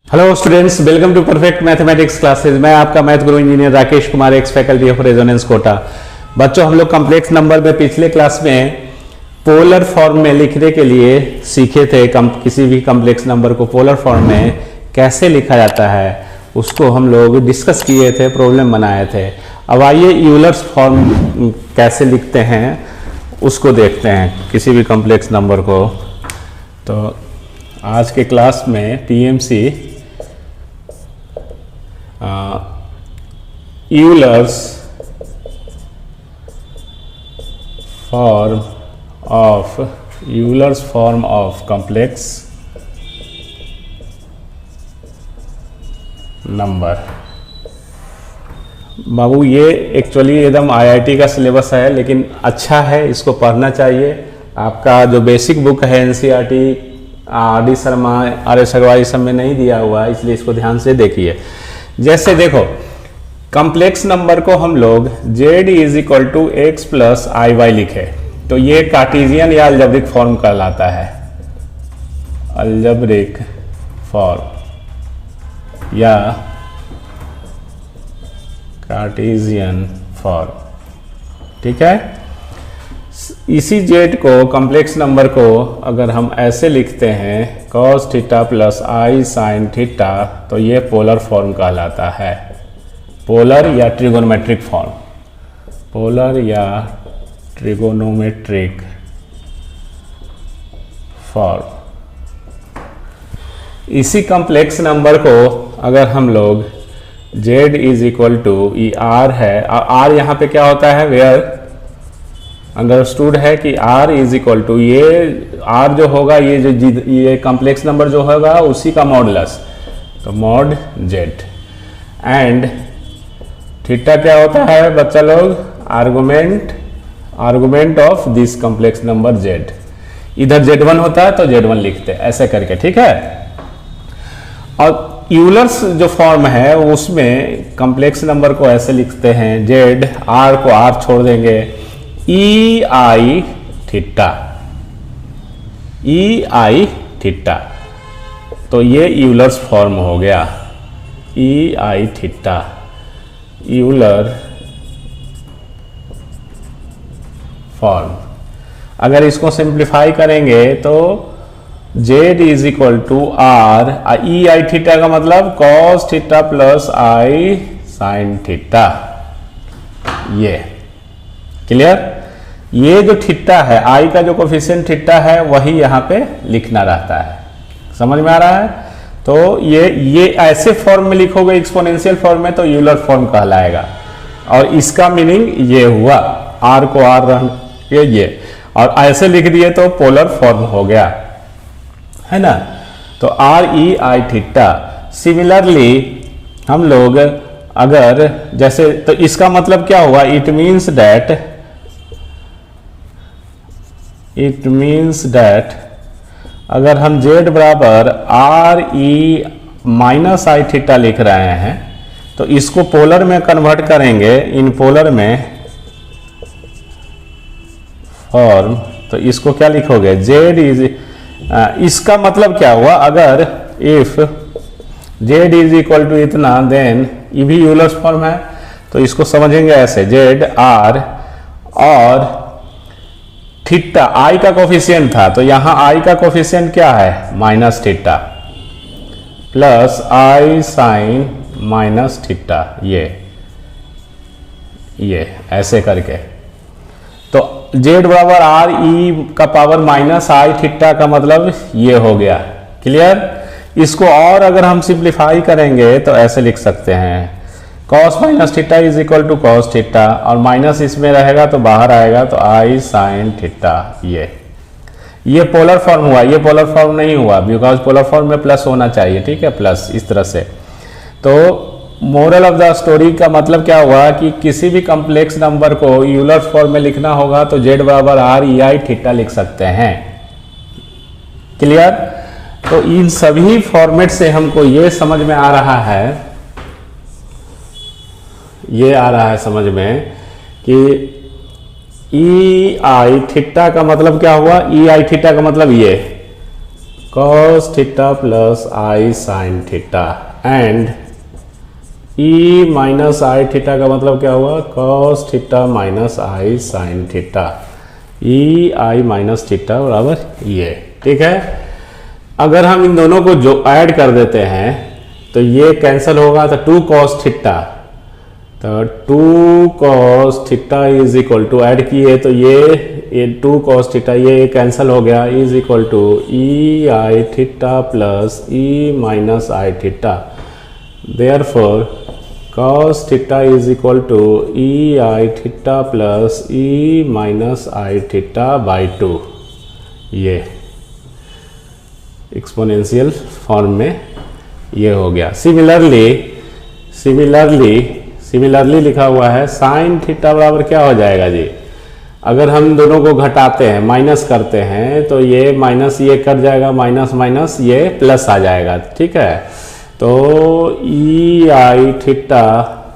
Hello students, welcome to perfect mathematics classes. मैं आपका math guru engineer Rakesh Kumar, ex faculty of Resonance Kota. बच्चों, हम लोग कॉम्प्लेक्स नंबर में पिछले क्लास में पोलर फॉर्म में लिखने के लिए सीखे थे। किसी भी कॉम्प्लेक्स नंबर को पोलर फॉर्म में कैसे लिखा जाता है उसको हम लोग डिस्कस किए थे, प्रॉब्लम बनाए थे। अब आइए यूलर्स फॉर्म कैसे लिखते हैं उसको देखते हैं किसी भी कॉम्प्लेक्स नंबर को। तो आज के क्लास में TMC Euler's form of complex number. बाबू, ये एक्चुअली एकदम आईआईटी का सिलेबस है, लेकिन अच्छा है, इसको पढ़ना चाहिए। आपका जो बेसिक बुक है NCERT, R D Sharma, R S Agarwal सब में नहीं दिया हुआ है, इसलिए इसको ध्यान से देखिए। जैसे देखो, कॉम्प्लेक्स नंबर को हम लोग z is equal to x plus i y लिखे तो ये कार्टेशियन या अलजेब्रिक फॉर्म कहलाता है। अलजेब्रिक फॉर्म या कार्टेशियन फॉर्म, ठीक है। इसी z को, कॉम्प्लेक्स नंबर को अगर हम ऐसे लिखते हैं cos theta plus i sine theta, तो ये पोलर फॉर्म कहलाता है। पोलर या ट्रिगोनोमेट्रिक फॉर्म, पोलर या ट्रिगोनोमेट्रिक फॉर्म। इसी कॉम्प्लेक्स नंबर को अगर हम लोग z इज इक्वल टू, ये r है, r यहाँ पे क्या होता है, वेयर अंडरस्टूड है कि r इज इक्वल टू, ये r जो होगा, ये कॉम्प्लेक्स नंबर जो होगा उसी का मॉडुलस, तो मॉड z। एंड थीटा क्या होता है बच्चा लोग, argument of this complex number z। इधर z1 होता है तो z1 लिखते हैं ऐसे करके, ठीक है। और यूलर्स जो फॉर्म है उसमें कॉम्प्लेक्स नंबर को ऐसे लिखते हैं, z, r को r छोड़ देंगे, ई i theta, E i theta, तो ये यूलर्स फॉर्म हो गया। E i theta, Euler form. अगर इसको सिंप्लीफाई करेंगे तो z is equal to r, e i theta का मतलब cos theta plus i sine theta. ये क्लियर। ये जो थीटा है, आई का जो कोफिशिएंट थीटा है वही यहाँ पे लिखना रहता है, समझ में आ रहा है। तो ये ऐसे फॉर्म में लिखोगे एक्सपोनेंशियल फॉर्म में तो यूलर फॉर्म कहलाएगा। और इसका मीनिंग ये हुआ, आर को आर रन ये, और ऐसे लिख दिए तो पोलर फॉर्म हो गया, है ना। तो are e i theta. Similarly हम लोग अगर जैसे, तो इसका मतलब क्या हुआ, इट मीन्स दैट अगर हम z बराबर R E minus i theta लिख रहे हैं तो इसको पोलर में कन्वर्ट करेंगे, इन पोलर में फॉर्म, तो इसको क्या लिखोगे, z इज, इसका मतलब क्या हुआ, अगर if z is equal to इतना, देन ये भी यूलर्स फॉर्म है, तो इसको समझेंगे ऐसे, z r और थीटा आई का कोफिशिएंट था, तो यहां आई का कोफिशिएंट क्या है, minus theta plus i sign minus theta, ये ऐसे करके। तो z बराबर आर ई का पावर माइनस आई थीटा का मतलब ये हो गया, क्लियर। इसको और अगर हम सिंप्लीफाई करेंगे तो ऐसे लिख सकते हैं, cos minus theta is equal to cos theta, और माइनस इसमें रहेगा तो बाहर आएगा, तो आई साइन थीटा। ये पोलर फॉर्म हुआ, ये पोलर फॉर्म नहीं हुआ, बिकॉज पोलर फॉर्म में प्लस होना चाहिए, ठीक है, प्लस इस तरह से। तो मोरल ऑफ द स्टोरी का मतलब क्या हुआ कि किसी भी कॉम्प्लेक्स नंबर को यूलर फॉर्म में लिखना होगा तो z बराबर आर ई आई थीटा लिख सकते हैं, क्लियर। तो इन सभी फॉर्मेट से हमको ये समझ में आ रहा है, समझ में कि ई आई थीटा का मतलब क्या हुआ, ई आई थीटा का मतलब ये cos theta plus i sine theta and E minus i theta का मतलब क्या हुआ, cos थीटा माइनस आई साइन थीटा, ई आई माइनस थीटा बराबर ये। ठीक है, अगर हम इन दोनों को जो ऐड कर देते हैं तो ये कैंसिल होगा, तो 2 cos थीटा, तो 2 cos theta is equal to, add किए तो ये 2 cos थीटा ये कैंसिल हो गया, is equal to e i theta plus e minus i theta. Therefore cos theta is equal to e i theta plus e minus i theta by 2, ये exponential form में ये हो गया। Similarly लिखा हुआ है साइन थीटा बराबर क्या हो जाएगा जी, अगर हम दोनों को घटाते हैं माइनस करते हैं तो ये माइनस ये कट जाएगा, माइनस माइनस ये प्लस आ जाएगा। ठीक है, तो e i theta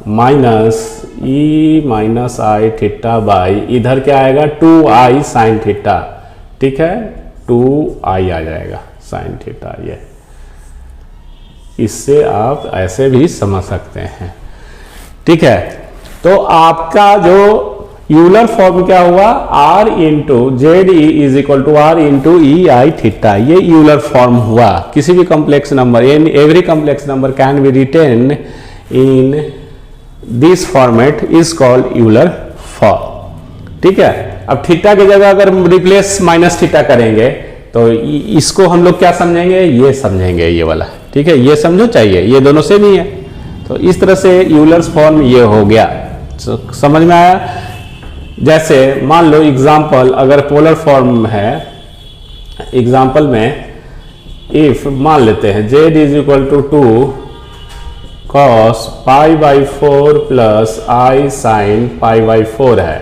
minus e minus i theta by इधर क्या आएगा 2 आई साइन थीटा। ठीक है, 2 आई आ जाएगा साइन थीटा, ये इससे आप ऐसे भी समझ सकते हैं। ठीक है, तो आपका जो यूलर फॉर्म क्या हुआ, r into z e is equal to r into e i theta, ये यूलर फॉर्म हुआ। किसी भी complex number, in every complex number can be written in this format is called Euler form. ठीक है, अब theta की जगह अगर रिप्लेस माइनस थीटा करेंगे तो इसको हम लोग क्या समझेंगे, ये समझेंगे ये वाला। ठीक है, ये समझो चाहिए, ये दोनों सेम ही है। तो इस तरह से यूलर्स फॉर्म ये हो गया, तो समझ में आया। जैसे मान लो एग्जाम्पल, अगर पोलर फॉर्म है, एग्जाम्पल में इफ मान लेते हैं z is equal to 2 cos pi by 4 plus i sine pi by 4 है।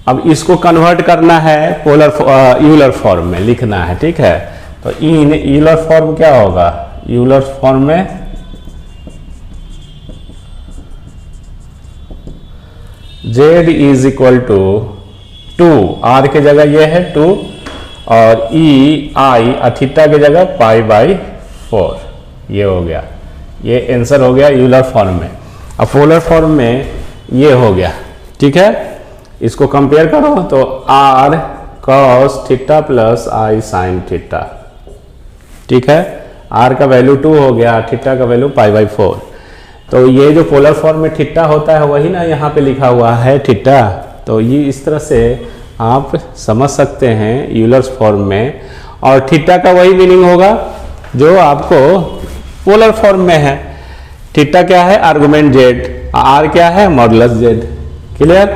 अब इसको कन्वर्ट करना है पोलर यूलर फॉर्म में लिखना है। ठीक है, तो इन यूलर फॉर्म क्या होगा, यूलर फॉर्म में z is equal to 2, r के जगह ये है 2 और e आई थीटा के जगह पाई बाई 4, ये हो गया, ये आंसर हो गया यूलर फॉर्म में। अब पोलर फॉर्म में ये हो गया। ठीक है, इसको कंपेयर करो तो r cos theta plus i sine theta. ठीक है, r का वैल्यू 2 हो गया, थीटा का वैल्यू पाई बाई 4। तो ये जो पोलर फॉर्म में थीटा होता है वही ना यहाँ पे लिखा हुआ है थीटा। तो ये इस तरह से आप समझ सकते हैं यूलर्स फॉर्म में, और थीटा का वही मीनिंग होगा जो आपको पोलर फॉर्म में है। थीटा क्या है, आर्गुमेंट जेड, आर क्या है, मॉडुलस जेड। क्लियर।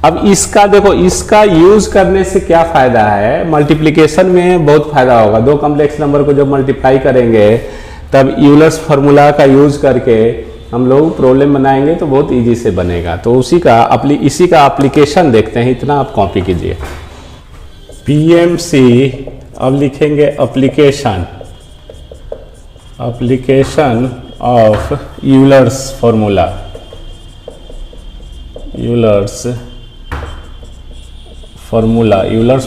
अब इसका देखो, इसका यूज करने से क्या फायदा है, मल्टीप्लिकेशन में बहुत फायदा होगा। दो कॉम्प्लेक्स नंबर को जब मल्टीप्लाई करेंगे तब यूलर्स फार्मूला का यूज करके हम लोग प्रॉब्लम बनाएंगे तो बहुत इजी से बनेगा। तो इसी का एप्लीकेशन देखते हैं, इतना आप कॉपी कीजिए। पीएमसी, अब लिखेंगे application of Euler's formula, Euler's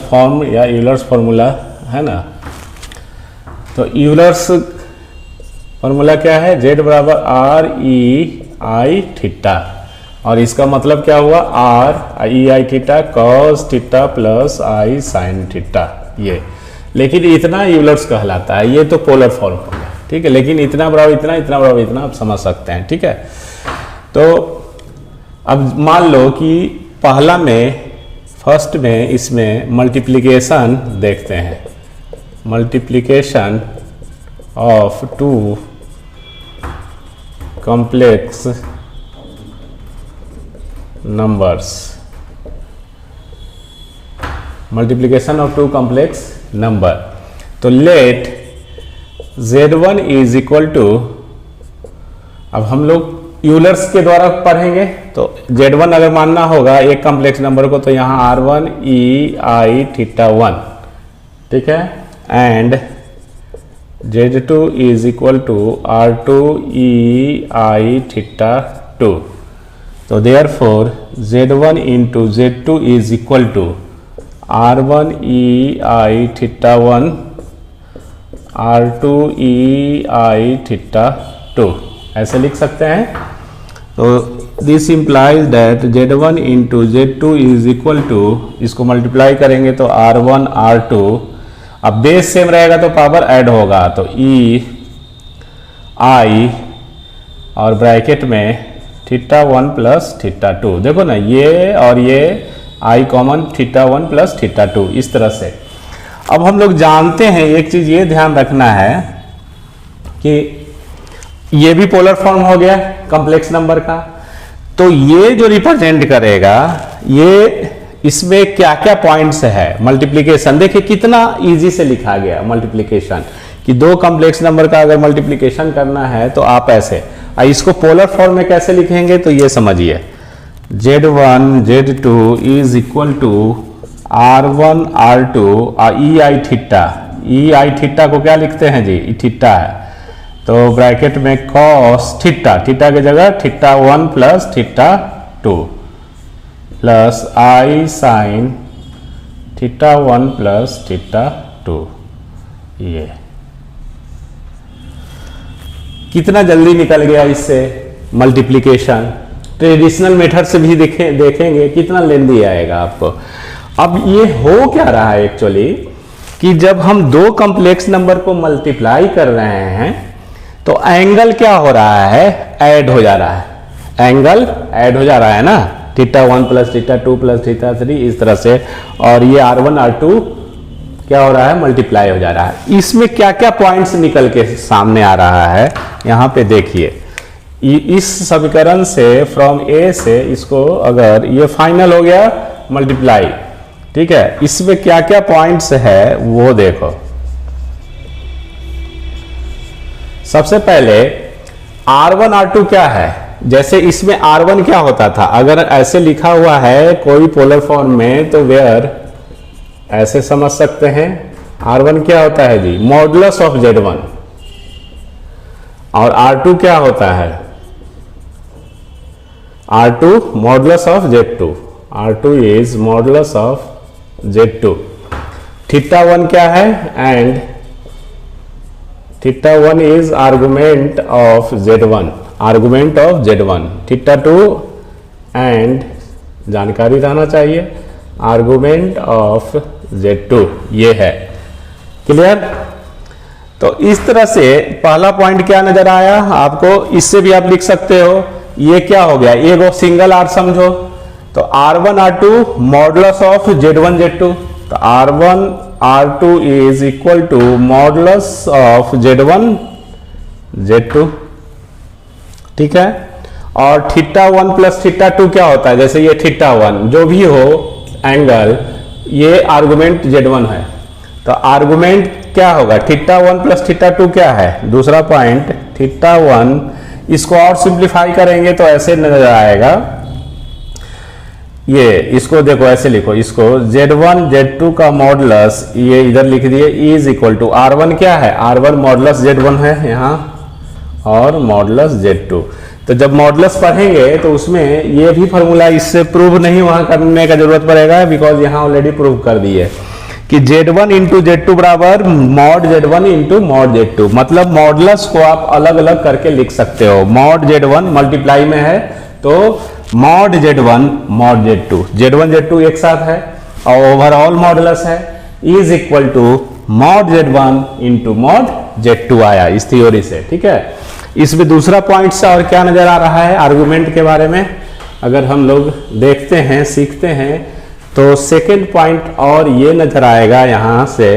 form या यूलर्स फार्मूला है ना। तो यूलर्स फार्मूला क्या है, z बराबर आर ई आई थीटा, और इसका मतलब क्या हुआ, are e i theta cos theta plus i sine theta. ये लेकिन इतना यूलर्स कहलाता है, ये तो पोलर फॉर्म हो गया। ठीक है, लेकिन इतना बराबर इतना, इतना बराबर इतना आप समझ सकते हैं। ठीक है, तो अब मान लो कि पहला में, फर्स्ट में इसमें मल्टीप्लिकेशन देखते हैं, multiplication of 2 complex numbers, multiplication of 2 complex number. तो let z1 is equal to, अब हम लोग यूलर्स के द्वारा पढ़ेंगे तो z1 अगर मानना होगा एक कॉम्प्लेक्स नंबर को, तो यहाँ r1 e i थीटा 1। ठीक है, and z2 is equal to r2 e i theta 2। तो therefore z1 into z2 is equal to r1 e i theta 1 R2 E I theta 2 ऐसे लिख सकते हैं। तो this implies that Z1 into Z2 is equal to, इसको multiply करेंगे तो R1 R2, अब बेस सेम रहेगा तो पावर ऐड होगा, तो E I और ब्रैकेट में थीटा 1 प्लस थीटा 2, देखो ना ये और ये I common theta 1 plus theta 2 इस तरह से। अब हम लोग जानते हैं एक चीज ये ध्यान रखना है कि ये भी पोलर फॉर्म हो गया कॉम्प्लेक्स नंबर का, तो ये जो रिप्रेजेंट करेगा ये इसमें क्या क्या पॉइंट्स है मल्टीप्लिकेशन, देखिए कितना इजी से लिखा गया मल्टीप्लिकेशन, कि दो कॉम्प्लेक्स नंबर का अगर मल्टीप्लिकेशन करना है तो आप ऐसे, इसको पोलर फॉर्म में कैसे लिखेंगे तो ये समझिए, Z1 Z2 is equal to R1 R2 e i theta को क्या लिखते हैं जी, थीटा है, तो ब्रैकेट में cos थीटा, थीटा की जगह theta 1 plus theta 2 plus I sine theta 1 plus theta 2। ये कितना जल्दी निकल गया इससे मल्टीप्लिकेशन, ट्रेडिशनल मेथड से भी देखेंगे कितना लेंदी आएगा आपको। अब ये हो क्या रहा है एक्चुअली कि जब हम दो कॉम्प्लेक्स नंबर को मल्टीप्लाई कर रहे हैं तो एंगल क्या हो रहा है, ऐड हो जा रहा है, एंगल ऐड हो जा रहा है ना, theta 1 plus theta 2 plus theta 3 इस तरह से, और ये R1 R2 क्या हो रहा है, मल्टीप्लाई हो जा रहा है। इसमें क्या क्या पॉइंट्स निकल के सामने आ रहा है यहां पे देखिए, इस समीकरण से फ्रॉम ए से इसको अगर ये फाइनल हो गया मल्टीप्लाई, ठीक है, इसमें क्या क्या पॉइंट्स है वो देखो। सबसे पहले R1 R2 क्या है, जैसे इसमें R1 क्या होता था, अगर ऐसे लिखा हुआ है कोई पोलर फॉर्म में तो वेयर ऐसे समझ सकते हैं, R1 क्या होता है जी, मॉडुलस ऑफ Z1, और R2 क्या होता है, R2 modulus of Z2, R2 is modulus of Z2, theta 1 क्या है, and theta 1 is argument of Z1, argument of Z1, theta 2 and जानकारी रहना चाहिए आर्गुमेंट ऑफ Z2, ये है क्लियर। तो इस तरह से पहला पॉइंट क्या नजर आया आपको, इससे भी आप लिख सकते हो, ये क्या हो गया, एक सिंगल आर समझो, तो R1 R2 modulus of Z1 Z2, तो R1 R2 is equal to modulus of Z1 Z2, ठीक है। और थीटा 1 प्लस थीटा 2 क्या होता है, जैसे ये थीटा 1 जो भी हो एंगल, ये आर्गुमेंट Z1 है, तो आर्गुमेंट क्या होगा, थीटा 1 प्लस थीटा 2 क्या है, दूसरा पॉइंट थीटा 1, इसको और सिंप्लीफाई करेंगे तो ऐसे नजर आएगा, ये इसको देखो ऐसे लिखो, इसको Z1 Z2 का मॉडुलस ये इधर लिख दिए इज इक्वल टू R1 क्या है, R1 मॉडुलस Z1 है यहाँ, और मॉडुलस Z2। तो जब मॉडुलस पढ़ेंगे तो उसमें ये भी फॉर्मूला इससे प्रूव नहीं वहां करने का जरूरत पड़ेगा, बिकॉज यहाँ ऑलरेडी प्रूव कर दिए कि Z1 इंटू Z2 बराबर mod Z1 into mod Z2, मतलब मॉडुलस को आप अलग अलग करके लिख सकते हो, मॉड Z1 मल्टीप्लाई में है तो mod Z1 mod Z2, Z1 Z2 एक साथ है और ओवरऑल मॉडुलस है, is equal to mod Z1 into mod Z2 आया इस थ्योरी से, ठीक है। इसमें दूसरा पॉइंट से और क्या नजर आ रहा है आर्गुमेंट के बारे में, अगर हम लोग देखते हैं सीखते हैं तो सेकेंड पॉइंट और ये नजर आएगा यहां से,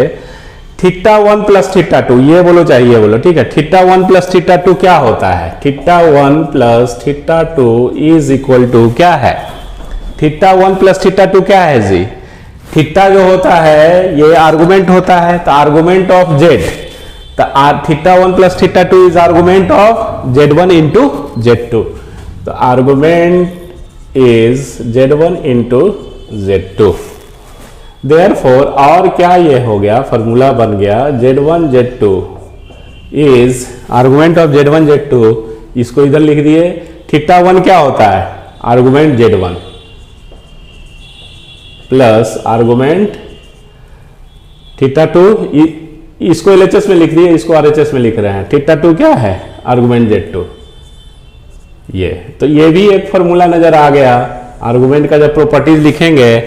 थीटा 1 प्लस थीटा 2, ये बोलो चाहिए बोलो, ठीक है। थीटा 1 प्लस थीटा 2 क्या होता है, theta 1 plus theta 2 is equal to क्या है, थीटा 1 प्लस थीटा 2 क्या है जी, थीटा जो होता है ये आर्गुमेंट होता है, तो आर्गुमेंट ऑफ जेड, तो theta 1 plus theta 2 is argument of Z1 into Z2, तो argument is Z1 into Z2, therefore और क्या ये हो गया, फॉर्मूला बन गया Z1 Z2 is argument of Z1 Z2, इसको इधर लिख दिए, थीटा 1 क्या होता है, argument Z1 plus argument theta 2 इसको LHS में लिख दिए, इसको RHS में लिख रहे हैं। थीटा 2 क्या है, आर्गुमेंट Z2। ये तो ये भी एक फॉर्मूला नजर आ गया। आर्गुमेंट का जब प्रॉपर्टीज लिखेंगे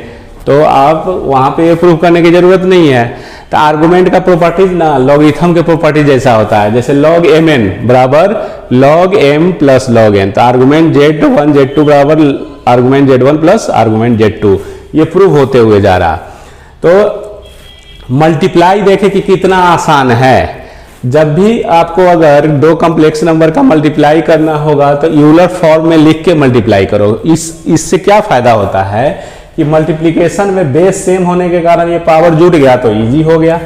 तो आप वहां पे ये प्रूव करने की जरूरत नहीं है। तो आर्गुमेंट का प्रॉपर्टीज ना लॉगरिथम के प्रॉपर्टीज जैसा होता है, जैसे log mn बराबर log m plus log n। तो आर्गुमेंट Z1 Z2 बराबर argument Z1 plus argument Z2, ये प्रूव होते हुए जा रहा। तो मल्टीप्लाई देखें कि कितना आसान है। जब भी आपको अगर दो कॉम्प्लेक्स नंबर का मल्टीप्लाई करना होगा तो यूलर फॉर्म में लिख के मल्टीप्लाई करो। इससे क्या फायदा होता है कि मल्टीप्लिकेशन में बेस सेम होने के कारण ये पावर जुड़ गया तो इजी हो गया,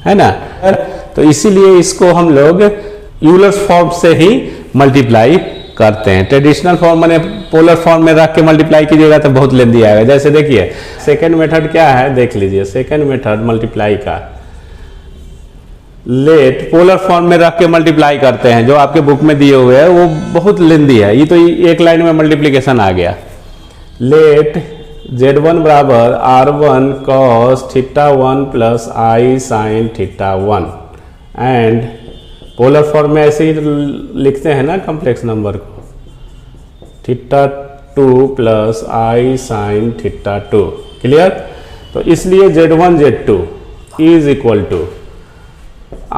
है ना। तो इसीलिए इसको हम लोग यूलर फॉर्म से ही मल्टीप्लाई करते हैं। ट्रेडिशनल फॉर्म मैंने पोलर फॉर्म में रख के मल्टीप्लाई कीजिएगा तो बहुत लेंदी आएगा। जैसे देखिए सेकेंड मेथड क्या है, देख लीजिए। सेकेंड मेथड मल्टीप्लाई का लेट पोलर फॉर्म में रख के मल्टीप्लाई करते हैं, जो आपके बुक में दिए हुए हैं, वो बहुत लेंदी है। ये तो एक लाइन में मल्टीप्लिकेशन आ गया। लेट Z1 बराबर R1 cos θ1 plus I sin θ1 and polar form में ऐसे ही लिखते हैं ना कॉम्प्लेक्स नंबर को, θ2 प्लस I sin θ2। क्लियर। तो इसलिए Z1 Z2 is equal to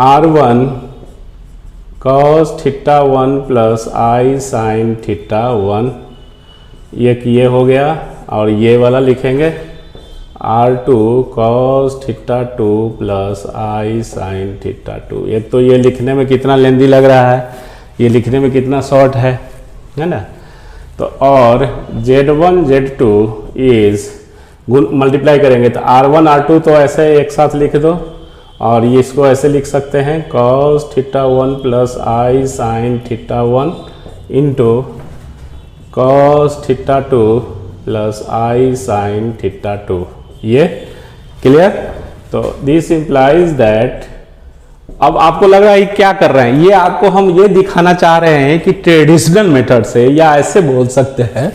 R1 cos θ1 plus I sin θ1, ये हो गया। और ये वाला लिखेंगे R2 cos θ2 plus I sin θ2। एक तो ये लिखने में कितना लेंदी लग रहा है, ये लिखने में कितना शॉर्ट है ना। तो और Z1 Z2 इज मल्टीप्लाई करेंगे तो R1 R2 तो ऐसे एक साथ लिख दो, और ये इसको ऐसे लिख सकते हैं cos θ1 plus I sin θ1 into cos θ2 plus I sin θ2। ये क्लियर। तो दिस इंप्लाइज दैट, अब आपको लग रहा है क्या कर रहे हैं, ये आपको हम ये दिखाना चाह रहे हैं कि ट्रेडिशनल मेथड से, या ऐसे बोल सकते हैं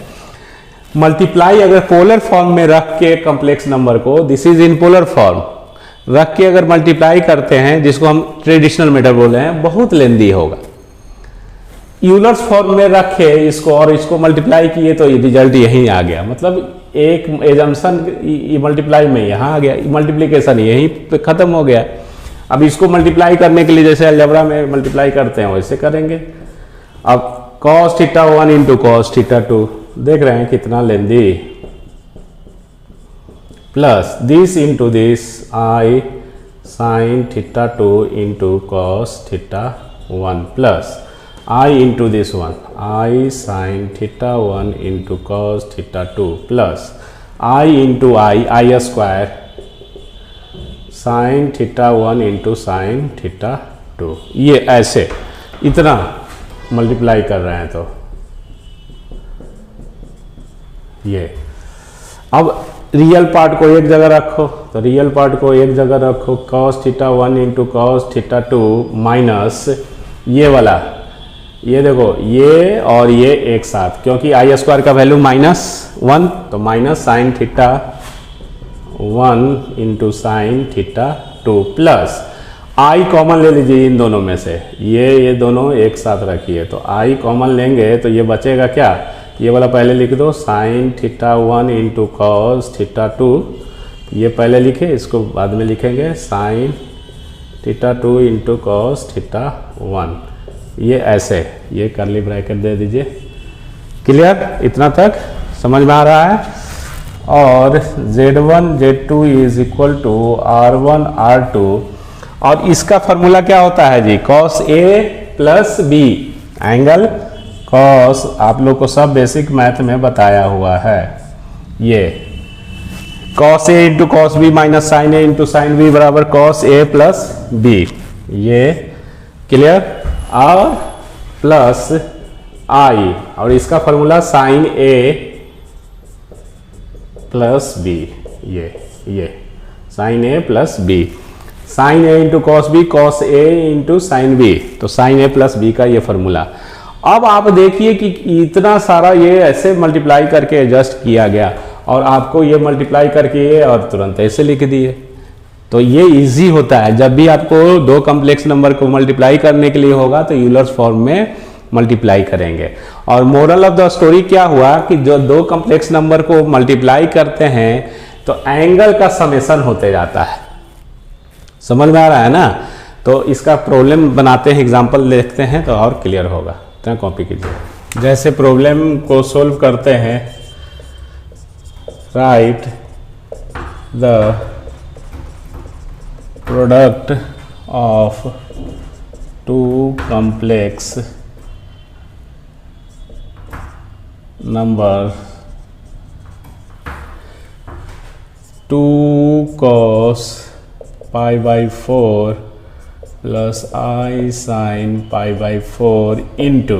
मल्टीप्लाई अगर पोलर फॉर्म में रख के कॉम्प्लेक्स नंबर को, this is in polar form रख के अगर मल्टीप्लाई करते हैं, जिसको हम ट्रेडिशनल मेथड बोल रहे हैं, बहुत लेंदी होगा। यूलर्स फॉर्म में रखे इसको और इसको मल्टीप्लाई किए तो रिजल्ट यहीं आ गया। मतलब एक एजम्पशन मल्टीप्लाई में यहाँ आ गया, मल्टीप्लिकेशन यहीं पे खत्म हो गया। अब इसको मल्टीप्लाई करने के लिए जैसे अलजेब्रा में मल्टीप्लाई करते हैं वैसे करेंगे। अब cos θ1 इंटू cos θ2, देख रहे हैं कितना लेंदी, plus this into this I sin θ2 into cos θ1 plus I into this one I sin θ1 into cos θ2 plus I into I square sin θ1 into sin θ2। ये ऐसे इतना मल्टीप्लाई कर रहे हैं। तो ये अब रियल पार्ट को एक जगह रखो, तो रियल पार्ट को एक जगह रखो, cos θ1 इंटू cos θ2 माइनस ये वाला, ये देखो ये और ये एक साथ, क्योंकि I स्क्वायर का वैल्यू -1, तो minus sine θ1 into sine θ2 plus I common ले लीजिए इन दोनों में से, ये दोनों एक साथ रखिए। तो I कॉमन लेंगे तो ये बचेगा क्या, ये वाला पहले लिख दो साइन θ1 इंटू कॉस θ2, ये पहले लिखे, इसको बाद में लिखेंगे साइन θ2 इंटू कॉस θ1। ये ऐसे, ये कर्ली ब्रैकेट दे दीजिए। क्लियर, इतना तक समझ में आ रहा है। और Z1 Z2 is equal to R1 R2, और इसका फॉर्मूला क्या होता है जी, cos A plus B angle cos, आप लोग को सब बेसिक मैथ में बताया हुआ है। ये cos A इंटू cos B minus sine A into sine B बराबर cos A प्लस B। ये क्लियर। और प्लस I, और इसका formula sine A plus B, ये sine A plus B, sine A into cos B, cos A into sine B, तो sine A plus B का ये formula. अब आप देखिए कि इतना सारा ये ऐसे मल्टीप्लाई करके एडजस्ट किया गया, और आपको ये मल्टीप्लाई करके ये और तुरंत ऐसे लिख दिए। तो ये इजी होता है, जब भी आपको दो कॉम्प्लेक्स नंबर को मल्टीप्लाई करने के लिए होगा तो यूलर्स फॉर्म में मल्टीप्लाई करेंगे। और मोरल ऑफ द स्टोरी क्या हुआ कि जो दो कॉम्प्लेक्स नंबर को मल्टीप्लाई करते हैं तो एंगल का समेशन होते जाता है। समझ में आ रहा है ना? तो इसका प्रॉब्लम बनाते हैं, एग्जांपल देखते हैं तो और क्लियर होगा। इतना कॉपी कीजिए। जैसे प्रॉब्लम को सोल्व करते हैं, write the product of two complex number 2 cos pi by 4 plus I sin pi by 4 into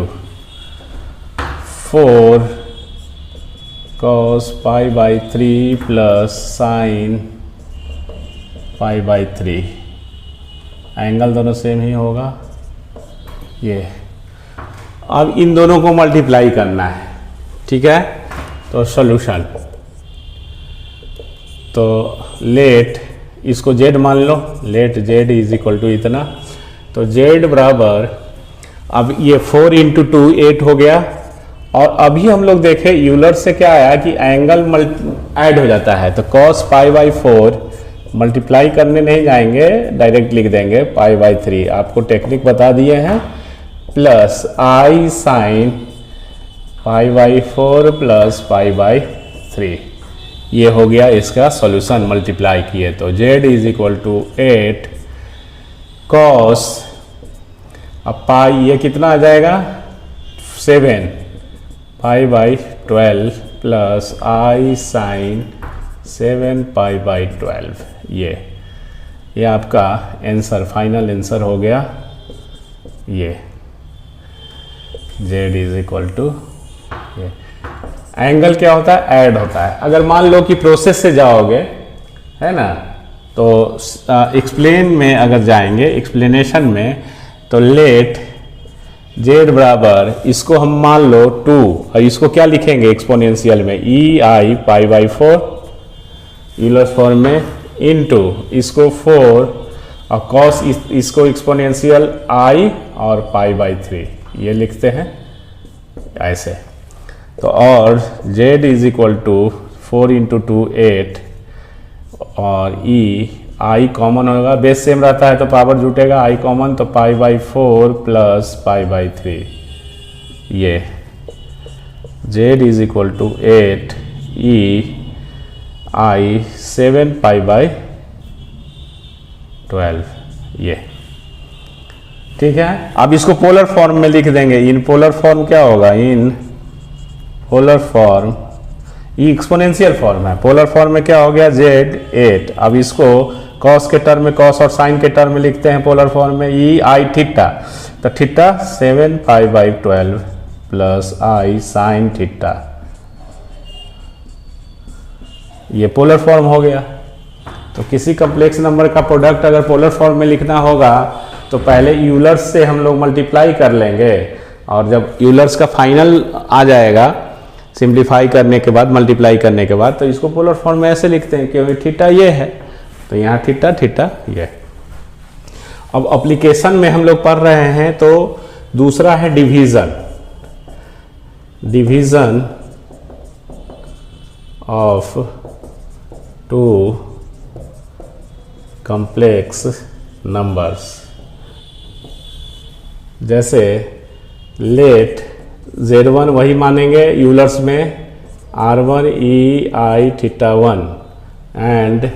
4 cos pi by 3 plus sin pi by 3। Angle दोनों सेम ही होगा। ये अब इन दोनों को मल्टीप्लाई करना है, ठीक है? तो सॉल्यूशन, तो लेट इसको z मान लो, let z is equal to इतना, तो z बराबर, अब ये 4 इंटू 2 8 हो गया। और अभी हम लोग देखें यूलर से क्या आया कि एंगल ऐड हो जाता है, तो cos पाई बाई 4 मल्टीप्लाई करने नहीं जाएंगे, डायरेक्ट लिख देंगे पाई बाई 3, आपको टेक्निक बता दिए हैं, plus I sign pi by 4 plus pi by 3। ये हो गया इसका सॉल्यूशन मल्टीप्लाई किए तो z is equal to 8 cos, अब पाई ये कितना आ जाएगा 7 pi by 12 plus I sine 7 pi by 12। ये आपका आंसर, फाइनल आंसर हो गया। ये z is equal to, angle क्या होता है, ऐड होता है। अगर मान लो कि प्रोसेस से जाओगे, है ना, तो एक्सप्लेन में अगर जाएंगे, एक्सप्लेनेशन में, तो लेट z बराबर, इसको हम मान लो 2 और इसको क्या लिखेंगे एक्सपोनेंशियल में, e i pi by 4 Euler's form में, इनटू इसको 4 और कॉस इसको एक्सपोनेंशियल i और पाई बाई 3, ये लिखते हैं ऐसे। तो और z is equal to 4 into 2 8 और e i कॉमन होगा, बेस सेम रहता है तो पावर जुटेगा, i कॉमन, तो pi by 4 plus pi by 3। ये z is equal to 8 e i 7 pi by 12। ये ठीक है। अब इसको पोलर फॉर्म में लिख देंगे। इन पोलर फॉर्म क्या होगा, इन पोलर फॉर्म, ये एक्सपोनेंशियल फॉर्म है, पोलर फॉर्म में क्या हो गया z 8। अब इसको कॉस के टर्म में, कॉस और साइन के टर्म में लिखते हैं पोलर फॉर्म में, ई आई थीटा, तो theta 7 pi by 12 plus i sine theta. ये पोलर फॉर्म हो गया। तो किसी कॉम्प्लेक्स नंबर का प्रोडक्ट अगर पोलर फॉर्म में लिखना होगा तो पहले यूलर्स से हम लोग मल्टीप्लाई कर लेंगे, और जब यूलर्स का फाइनल आ जाएगा सिंप्लीफाई करने के बाद, मल्टीप्लाई करने के बाद, तो इसको पोलर फॉर्म में ऐसे लिखते हैं क्योंकि थीटा ये है, तो यहाँ थीटा थीटा ये। अब एप्लीकेशन में हम लोग पढ़ रहे हैं, तो दूसरा है division, division of two complex numbers. जैसे लेट z1 वही मानेंगे यूलर्स में, r1 e i theta 1 and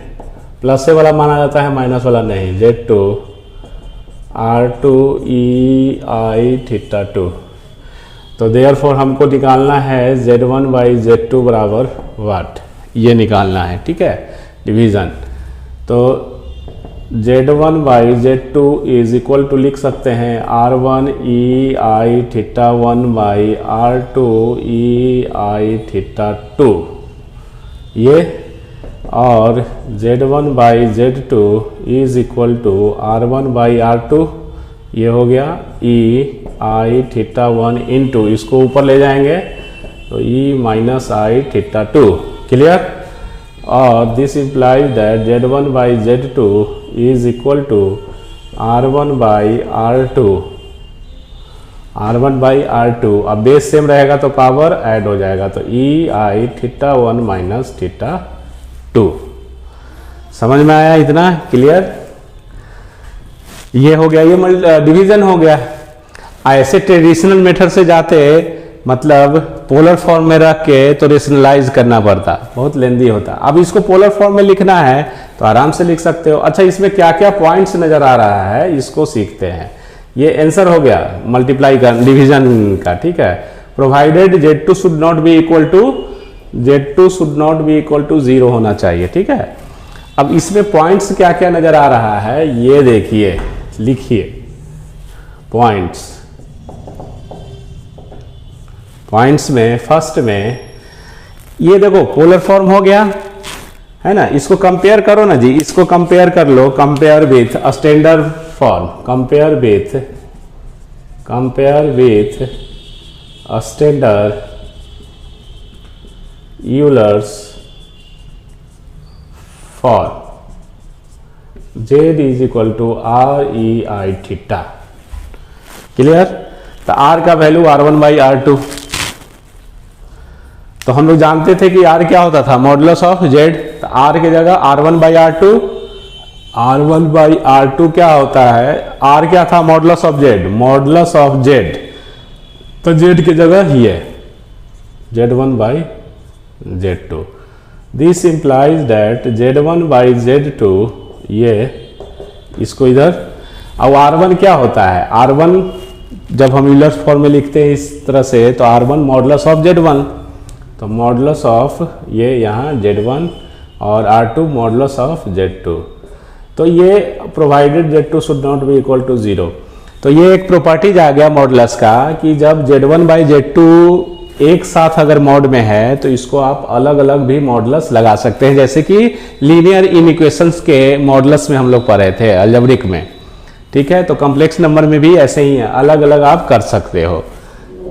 plus से वाला माना जाता है, माइनस वाला नहीं, z2 r2 e i theta 2। तो देयरफॉर हमको निकालना है z1 बाई z2 बराबर वाट, ये निकालना है, ठीक है, डिवीज़न। तो z1 by z2 is equal to लिख सकते हैं r1 e i theta 1 by r2 e i theta 2, ये, और z1 by z2 is equal to r1 by r2, ये हो गया e i थीटा 1 इंटू, इसको ऊपर ले जाएंगे तो e minus i theta 2। Clear? और this implies that Z1 by Z2 is equal to R1 by R2, R1 by R2। अब बेस सेम रहेगा तो पावर ऐड हो जाएगा, तो EI θ1 माइनस θ2। समझ में आया? इतना क्लियर? ये हो गया, ये डिवीजन हो गया। ऐसे ट्रेडिशनल मेथड से जाते मतलब पोलर फॉर्म में रख के तो रेशनलाइज करना पड़ता, बहुत लेंदी होता। अब इसको पोलर फॉर्म में लिखना है तो आराम से लिख सकते हो। अच्छा, इसमें क्या क्या पॉइंट्स नजर आ रहा है इसको सीखते हैं। ये आंसर हो गया मल्टीप्लाई का, डिवीजन का, ठीक है। Provided Z2 should not be equal to 0 होना चाहिए, ठीक है। अब इसमें पॉइंट्स क्या क्या नजर आ रहा है ये देखिए, लिखिए पॉइंट्स में फर्स्ट में ये देखो पोलर फॉर्म हो गया है ना। इसको कंपेयर करो ना जी, इसको कंपेयर कर लो, compare with standard form, compare with standard Euler's form Z is equal to REI theta. Clear? तो R का वैल्यू R1 बाई R2, तो हम लोग जानते थे कि R क्या होता था, मॉडुलस ऑफ Z। तो R की जगह R1 by R2, R1 by R2 क्या होता है, R क्या था, मॉडुलस ऑफ Z, तो Z की जगह ये Z1 by Z2। This implies that Z1 by Z2, ये इसको इधर। अब R1 क्या होता है, R1 जब हम यूलर्स फॉर्म में लिखते हैं इस तरह से तो R1 मॉडुलस ऑफ Z1, तो मॉडुलस ऑफ ये यहाँ Z1 और R2 मॉडुलस ऑफ Z2। तो ये provided Z2 should not be equal to 0। तो ये एक प्रॉपर्टीज आ गया मॉडुलस का कि जब Z1 बाई Z2 एक साथ अगर मॉड में है तो इसको आप अलग अलग भी मॉडुलस लगा सकते हैं, जैसे कि लीनियर इनइक्वेशंस के मॉडुलस में हम लोग पढ़े थे अलजेब्रिक में, ठीक है। तो कॉम्प्लेक्स नंबर में भी ऐसे ही है, अलग अलग आप कर सकते हो।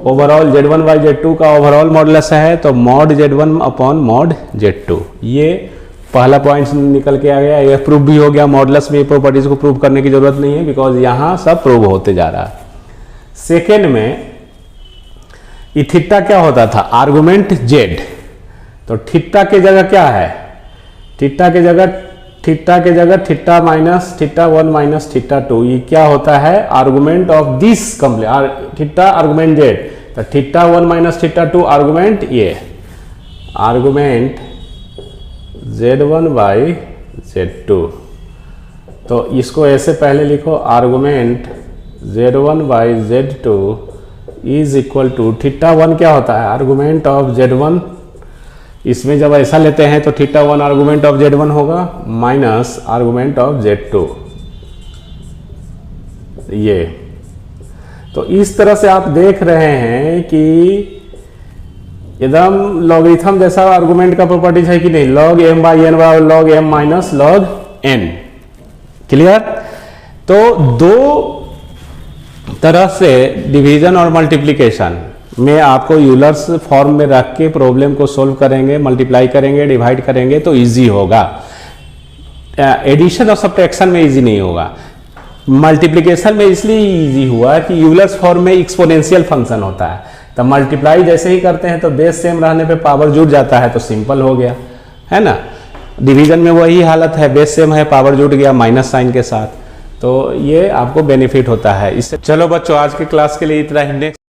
ओवरऑल Z1 बाई Z2 का ओवरऑल मॉडुलस है तो mod Z1 upon mod Z2। ये पहला पॉइंट निकल के आ गया, ये प्रूव भी हो गया। मॉडुलस में प्रॉपर्टीज को प्रूव करने की जरूरत नहीं है बिकॉज यहाँ सब प्रूव होते जा रहा है। सेकेंड में थीटा क्या होता था, आर्गुमेंट Z, तो थीटा के जगह क्या है, थीटा के जगह थीटा माइनस θ1 माइनस θ2, ये क्या होता है, argument of this complete theta argument Z, तो θ1 माइनस θ2 आर्गुमेंट ये आर्गुमेंट Z1 बाई Z2। तो इसको ऐसे पहले लिखो, argument Z1 by Z2 is equal to θ1 क्या होता है, आर्गुमेंट ऑफ Z1। इसमें जब ऐसा लेते हैं तो θ1 आर्गुमेंट ऑफ Z1 होगा माइनस आर्गुमेंट ऑफ Z2, ये। तो इस तरह से आप देख रहे हैं कि एकदम लॉगरिथम जैसा आर्गुमेंट का प्रॉपर्टीज है कि नहीं, log m by n by log m minus log n। Clear? तो दो तरह से डिवीजन और मल्टीप्लिकेशन में आपको यूलर्स फॉर्म में रख के प्रॉब्लम को सोल्व करेंगे, मल्टीप्लाई करेंगे, डिवाइड करेंगे तो इजी होगा। एडिशन और सब्ट्रैक्शन में इजी नहीं होगा। मल्टीप्लिकेशन में इसलिए इजी हुआ कि यूलर्स फॉर्म में एक्सपोनेंशियल फंक्शन होता है, तो मल्टीप्लाई जैसे ही करते हैं तो बेस सेम रहने पे पावर जुड़ जाता है तो सिंपल हो गया, है ना। डिवीजन में वही हालत है, बेस सेम है, पावर जुड़ गया माइनस साइन के साथ, तो ये आपको बेनिफिट होता है इससे। चलो बच्चों, आज की क्लास के लिए इतना ही। नेक्स्ट